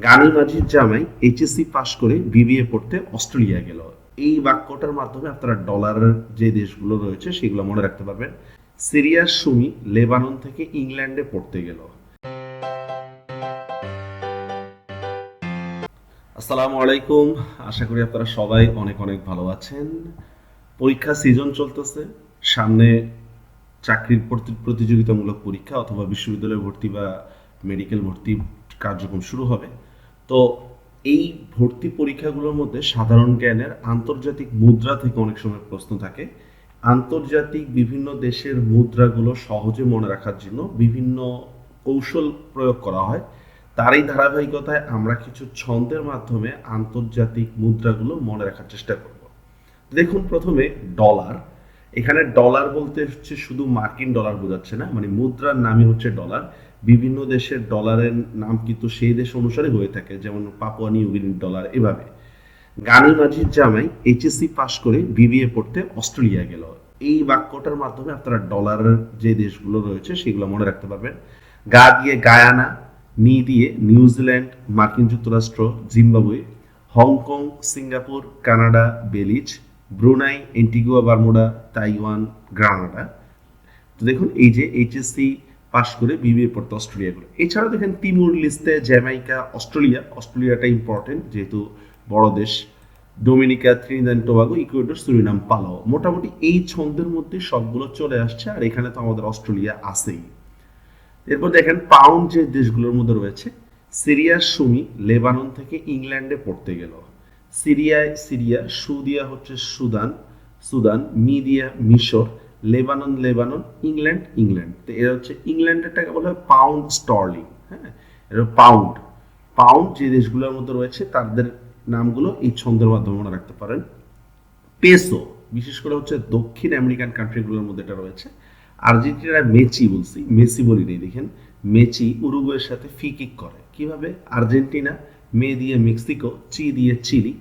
গানি মাঝির জামাই এইচএসসি পাশ করে বিবিএ পড়তে অস্ট্রেলিয়া গেল। এই বাক্যটার মাধ্যমে আপনারা ডলারের যে দেশগুলো রয়েছে সেগুলো মনে রাখতে পারবেন। সিরিয়ার সুমি লেবানন থেকে ইংল্যান্ডে পড়তে গেল। আসসালামু আলাইকুম, আশা করি আপনারা সবাই অনেক অনেক ভালো আছেন। পরীক্ষা সিজন চলতেছে, সামনে চাকরির প্রতিযোগিতামূলক পরীক্ষা অথবা বিশ্ববিদ্যালয় ভর্তি বা মেডিকেল ভর্তি কার্যক্রম শুরু হবে। তো এই ভর্তি পরীক্ষাগুলোর মধ্যে সাধারণ জ্ঞানের আন্তর্জাতিক মুদ্রা থেকে অনেক সময় প্রশ্ন থাকে। আন্তর্জাতিক বিভিন্ন দেশের মুদ্রাগুলো সহজে মনে রাখার জন্য বিভিন্ন কৌশল প্রয়োগ করা হয়। তারই ধারাবাহিকতায় আমরা কিছু ছন্দের মাধ্যমে আন্তর্জাতিক মুদ্রাগুলো মনে রাখার চেষ্টা করব। দেখুন, প্রথমে ডলার। এখানে ডলার বলতে হচ্ছে শুধু মার্কিন ডলার বোঝাচ্ছে না, মানে মুদ্রার নামই হচ্ছে ডলার। বিভিন্ন দেশের ডলারের নাম কিন্তু সেই দেশ অনুসারে হয়ে থাকে, যেমন পাপুয়া নিউ গিনির ডলার। এভাবে গানি মাঝির জামাই এইচএসসি পাশ করে বিবিএ পড়তে অস্ট্রেলিয়া গেল। এই বাক্যটার মাধ্যমে আপনারা ডলারের যে দেশগুলো রয়েছে সেগুলো মনে রাখতে পারবেন। গা দিয়ে গায়ানা, নি দিয়ে নিউজিল্যান্ড, মার্কিন যুক্তরাষ্ট্র, Zimbabwe, Hong Kong, Singapore, Canada, Belize, Brunei, Antigua Bermuda, Taiwan, Granada. তো দেখুন, এই যে এইচএসসি পাশ করে বিবিএ পড়তে অস্ট্রেলিয়া গেল। এছাড়াও দেখেন তিমুর লিস্টে জ্যামাইকা, অস্ট্রেলিয়াটা ইম্পর্টেন্ট যেহেতু বড় দেশ, Dominica, Trinidad and Tobago, Ecuador, Suriname, Palau. মোটামুটি এই ছন্দের মধ্যে সবগুলো চলে আসছে, আর এখানে তো আমাদের অস্ট্রেলিয়া আছেই। এরপর দেখেন পাউন্ড যে দেশগুলোর মধ্যে রয়েছে। সিরিয়ার সুমি লেবানন থেকে ইংল্যান্ডে পড়তে গেল। সিরিয়া, সুদিয়া হচ্ছে সুদান, মিদিয়া মিশর, লেবানন, ইংল্যান্ড। তো এরা হচ্ছে ইংল্যান্ডের টাকা বলা হয় পাউন্ড স্টার্লিং। হ্যাঁ, এটা পাউন্ড যে দেশগুলোর মধ্যে রয়েছে তাদের নামগুলো এই ছন্দের মাধ্যমে মনে রাখতে পারেন। পেসো, বিশেষ করে হচ্ছে দক্ষিণ আমেরিকান কান্ট্রিগুলোর মধ্যে এটা রয়েছে। আর্জেন্টিনার মেসি বলি নেই, দেখেন মেচি উরুগুয়ের সাথে ফি কিক করে। কিভাবে? আর্জেন্টিনা, মে দিয়ে মেক্সিকো, চি দিয়ে চিলি।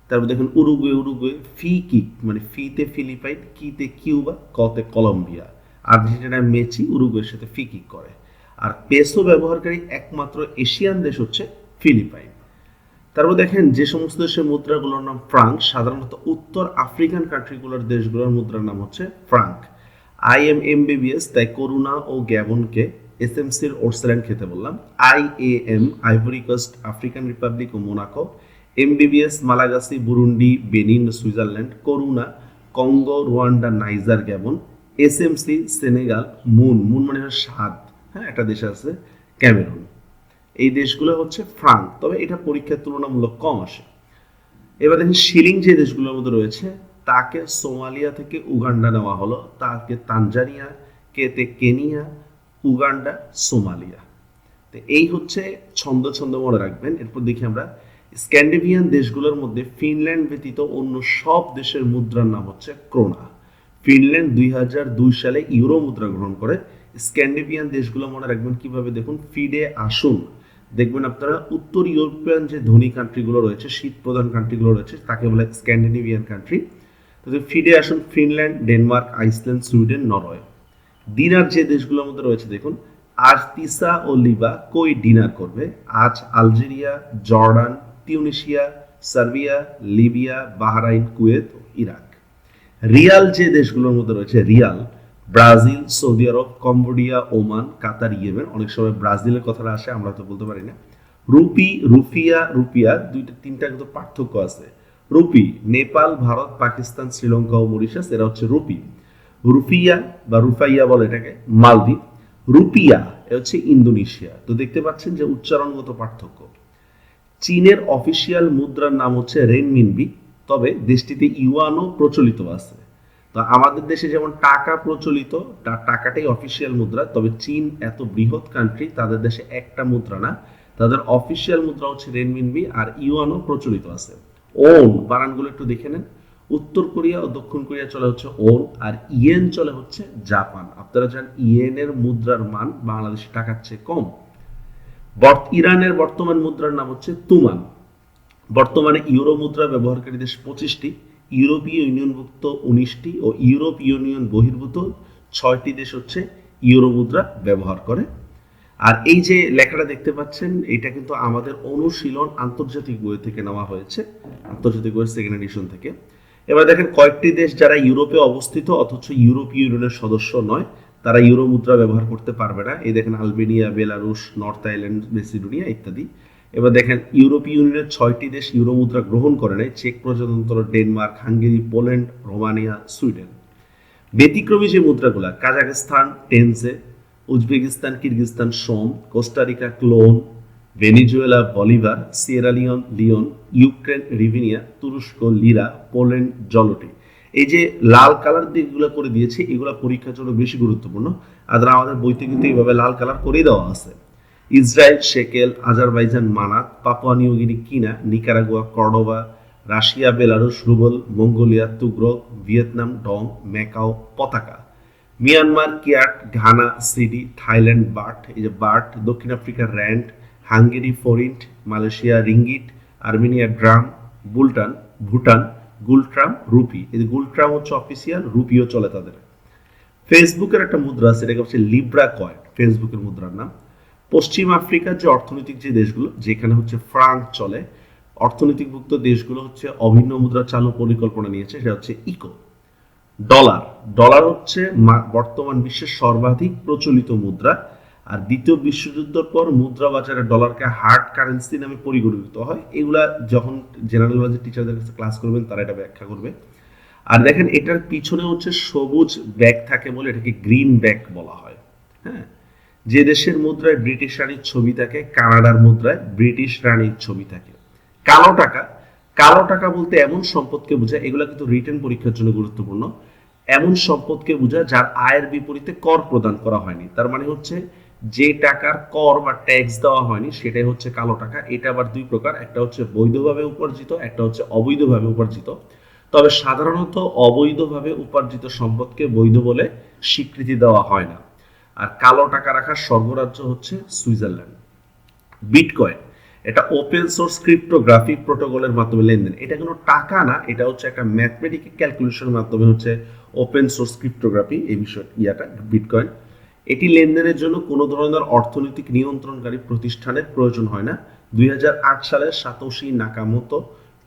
তারপর দেখুন উরুগুয়ে ফি কিক, মানে ফিতে ফিলিপাইন, কিতে কিউবা, কতে কলম্বিয়া। আর্জেন্টিনার মেচি উরুগুয়ের সাথে ফি কিক করে। আর পেসো ব্যবহারকারী একমাত্র এশিয়ান দেশ হচ্ছে ফিলিপাইন। তারপর দেখেন যে সমস্ত দেশের মুদ্রাগুলোর নাম ফ্রাঙ্ক, সাধারণত উত্তর আফ্রিকান কান্ট্রিগুলোর দেশগুলোর মুদ্রার নাম হচ্ছে ফ্রাঙ্ক। এমবিবিএস, তাই করুণা ও গ্যাবনকে এসএমসির ওরসেল্যান্ড খেতে বললাম। আইভরি কোস্ট, আফ্রিকান রিপাবলিক ও মোনাকো। এমবিবিএস, মালাগাসি, বুরুন্ডি, বেনিন, সুইজারল্যান্ড। করুণা, কঙ্গো, রুয়ান্ডা, নাইজার, গ্যাবন। এসএমসি, সেনেগাল। মুন মানে স্বাদ, হ্যাঁ, একটা দেশ আছে ক্যামেরুন। এই দেশগুলো হচ্ছে ফ্রাঙ্ক, তবে এটা পরীক্ষার তুলনামূলক কম আসে। এবার দেখেন শিলিং যে দেশগুলোর মধ্যে রয়েছে, তাকে সোমালিয়া থেকে উগান্ডা নেওয়া হলো, তাকে তানজানিয়া, কেনিয়া, উগান্ডা, সোমালিয়া। তো এই হচ্ছে ছন্দ মনে রাখবেন। এরপর দেখি আমরা স্ক্যান্ডিনেভিয়ান দেশগুলোর মধ্যে ফিনল্যান্ড ব্যতীত অন্য সব দেশের মুদ্রার নাম হচ্ছে ক্রোনা। ফিনল্যান্ড 2002 সালে ইউরো মুদ্রা গ্রহণ করে। স্ক্যান্ডিনেভিয়ান দেশগুলো মনে রাখবেন কিভাবে, দেখুন ফিডে আসুন। দেখবেন আপনারা উত্তর ইউরোপিয়ান যে ধনী কান্ট্রিগুলো রয়েছে, শীত প্রধান কান্ট্রিগুলো রয়েছে, তাকে বলে স্ক্যান্ডিনেভিয়ান কান্ট্রি। তো ফিডে আসুন Finland, Denmark, Iceland, Sweden, Norway. Dinner যে দেশগুলোর মধ্যে রয়েছে দেখুন, আজ তিসা ও লিবা কই ডিনার করবে। আজ Algeria, Jordan, Tunisia, Serbia, Libya, Bahrain, Kuwait, Iraq. Real যে দেশগুলোর মধ্যে রয়েছে, রিয়াল ব্রাজিল, সৌদি আরব, কম্বোডিয়া, ওমান, কাতার, ইয়েমেন। অনেক সময় ব্রাজিলের কথাটা আসে, আমরা তো বলতে পারি না। রুপিয়া, তিনটা কিন্তু পার্থক্য আছে। রুপি নেপাল, ভারত, পাকিস্তান, শ্রীলঙ্কা ও মরিশাস, এরা হচ্ছে রুপি। রুফিয়া বা রুফাইয়া বলে এটাকে মালদ্বীপ। রুপিয়া এ হচ্ছে ইন্দোনেশিয়া। তো দেখতে পাচ্ছেন যে উচ্চারণগত পার্থক্য। চীনের অফিসিয়াল মুদ্রার নাম হচ্ছে রেনমিনবি, তবে দেশটিতে ইউয়ানও প্রচলিত আছে। তো আমাদের দেশে যেমন টাকা প্রচলিত, টাকাটাই অফিসিয়াল মুদ্রা, তবে চীন এত বৃহৎ কান্ট্রি, তাদের দেশে একটা মুদ্রা না, তাদের অফিসিয়াল মুদ্রা হচ্ছে রেনমিনবি, আর ইউয়ানও প্রচলিত আছে। ওন বানানগুলো একটু দেখে নেন। উত্তর কোরিয়া ও দক্ষিণ কোরিয়া চলে হচ্ছে ওন, আর ইয়েন চলে হচ্ছে জাপান। আপনারা জানেন ইয়েনের মুদ্রার মান বাংলাদেশি টাকার চেয়ে কম। ইরানের বর্তমান মুদ্রার নাম হচ্ছে তুমান। বর্তমানে ইউরো মুদ্রা ব্যবহারকারী দেশ 25টি, ইউরোপীয় ইউনিয়নভুক্ত 19টি ও ইউরোপ ইউনিয়ন বহির্ভূত 6টি দেশ হচ্ছে ইউরো মুদ্রা ব্যবহার করে। আর এই যে লেখাটা দেখতে পাচ্ছেন এটা কিন্তু আমাদের অনুশীলন আন্তর্জাতিক বই থেকে নেওয়া হয়েছে, আন্তর্জাতিক বইয়ের সেকেন্ড এডিশন থেকে। এবার দেখেন কয়েকটি দেশ যারা ইউরোপে অবস্থিত অথচ ইউরোপীয় ইউনিয়নের সদস্য নয়, তারা ইউরো মুদ্রা ব্যবহার করতে পারবে না। এই দেখেন Albania, Belarus, north island, Macedonia ইত্যাদি। এবার দেখেন ইউরোপীয় ইউনিয়নের 6টি দেশ ইউরো মুদ্রা গ্রহণ করে নাই: চেক প্রজাতন্ত্র, Denmark, Hungary, Poland, Romania, Sweden. ব্যতিক্রমী যে মুদ্রাগুলা: Kazakhstan tenge, Uzbekistan Kyrgyzstan som, Costa Rica colon, Venezuela bolivar, Sierra Leone leone, Ukraine hryvnia, তুরস্ক লিরা, পোল্যান্ড জলটি। এই যে লাল কালার দিকগুলো করে দিয়েছে এগুলো পরীক্ষার জন্য বেশি গুরুত্বপূর্ণ, আর আমাদের বইতে কিন্তু এইভাবে লাল কালার করেই দেওয়া আছে। Israel shekel, Azerbaijan manat, Papua New Guinea kina, Nicaragua cordoba, Russia Belarus rouble, Mongolia tugrik, Vietnam dong, Macau pataca, Myanmar kyat, Ghana cedi, Thailand baht, এই যে বাট, দক্ষিণ আফ্রিকার rand, Hungary forint, Malaysia ringgit, Armenia dram, Bhutan ngultrum, rupee. এই যে গুলট্রাম হচ্ছে official, রুপিও চলে তাদের। ফেসবুকের একটা মুদ্রা আছে, এটাকে হচ্ছে লিব্রা কয়েন, ফেসবুকের মুদ্রার নাম। পশ্চিম আফ্রিকার যে অর্থনৈতিক যে দেশগুলো যেখানে হচ্ছে ফ্রাঙ্ক চলে, অর্থনৈতিকভুক্ত দেশগুলো হচ্ছে অভিন্ন মুদ্রা চালু পরিকল্পনা নিয়েছে, সেটা হচ্ছে ইকো। ডলার হচ্ছে বর্তমান বিশ্বের সর্বাধিক প্রচলিত মুদ্রা, আর দ্বিতীয় বিশ্বযুদ্ধের পর মুদ্রা বাজারে ডলারকে হার্ড কারেন্সি নামে পরিগণিত হয়। এগুলা যখন জেনারেল নলেজের টিচারদের কাছে ক্লাস করবেন তারা এটা ব্যাখ্যা করবে। আর দেখেন এটার পিছনে হচ্ছে সবুজ ব্যাগ থাকে বলে এটাকে গ্রিন ব্যাগ বলা হয়। হ্যাঁ, যে দেশের মুদ্রায় ব্রিটিশ রানীর ছবি থাকে, কানাডার মুদ্রায় ব্রিটিশ রানীর ছবি থাকে। কালো টাকা বলতে এমন সম্পদকে বোঝায়, এগুলা কিন্তু রিটেন পরীক্ষার জন্য গুরুত্বপূর্ণ, এমন সম্পদকে বোঝায় যার আয়ের বিপরীতে কর প্রদান করা হয়নি। তার মানে হচ্ছে যে টাকার কর বা ট্যাক্স দেওয়া হয়নি সেটাই হচ্ছে কালো টাকা। এটা আবার দুই প্রকার, একটা হচ্ছে বৈধভাবে উপার্জিত, একটা হচ্ছে অবৈধভাবে উপার্জিত। তবে সাধারণত অবৈধভাবে উপার্জিত সম্পদকে বৈধ বলে স্বীকৃতি দেওয়া হয় না। আর কালো টাকা রাখার স্বর্গরাজ্য হচ্ছে সুইজারল্যান্ড। বিটকয়েন এটা ওপেন সোর্স ক্রিপ্টোগ্রাফিক প্রোটোকলের মাধ্যমে লেনদেন। এটা কোনো টাকা না, এটা হচ্ছে একটা ম্যাথমেটিক্যাল ক্যালকুলেশনের মাধ্যমে হচ্ছে ওপেন সোর্স ক্রিপ্টোগ্রাফি, এই বিষয় বিটকয়েন। এটি লেনদেনের জন্য কোনো ধরনের অর্থনৈতিক নিয়ন্ত্রণকারী প্রতিষ্ঠানের প্রয়োজন হয় না। 2008 সালে সাতোশি নাকামোতো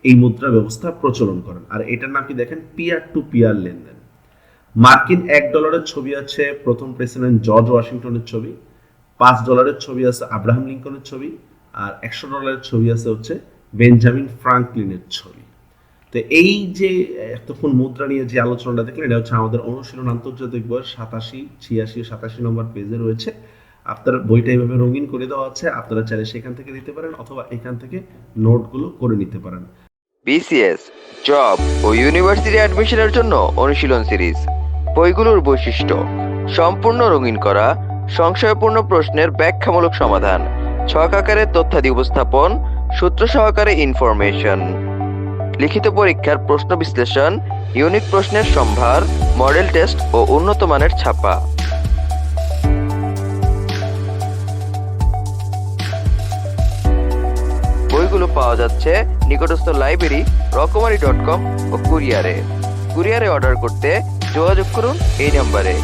এই মুদ্রা ব্যবস্থা প্রচলন করেন। আর এটার নাম কি দেখেন, পিয়ার টু পিয়ার লেনদেন। মার্কিন $1 ছবি আছে প্রথম প্রেসিডেন্ট জর্জ ওয়াশিংটনের ছবি, $5 ছবি আছে আব্রাহাম লিঙ্কনের ছবি, আর $100 ছবি আছে হচ্ছে বেঞ্জামিন ফ্রাঙ্কলিনের ছবি। তো এই যে এতক্ষণ মুদ্রা নিয়ে যে আলোচনাটা দেখলেন এটা হচ্ছে আমাদের অনুশীলন আন্তর্জাতিক বইয়ের 87, 86, 87 নম্বর পেজে রয়েছে। আপনার বইটা এইভাবে রঙিন করে দেওয়া আছে, আপনারা চাইলে সেখান থেকে দিতে পারেন অথবা এখান থেকে নোটগুলো করে নিতে পারেন। বিসিএস, জব ও ইউনিভার্সিটি অ্যাডমিশনের জন্য অনুশীলন সিরিজ। বইগুলোর বৈশিষ্ট্য: সম্পূর্ণ রঙিন করা, সংশয়পূর্ণ প্রশ্নের ব্যাখ্যামূলক সমাধান, ছক আকারে তথ্যাদি উপস্থাপন, সূত্র সহকারে ইনফরমেশন, লিখিত পরীক্ষার প্রশ্ন বিশ্লেষণ, ইউনিক প্রশ্নের সম্ভার, মডেল টেস্ট ও উন্নত মানের ছাপা। বইগুলো পাওয়া যাচ্ছে নিকটস্থ লাইব্রেরি, রকমারি.com ও কুরিয়ারে অর্ডার করতে যোগাযোগ করুন এই নাম্বারে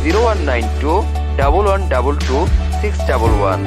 0192 1122 611।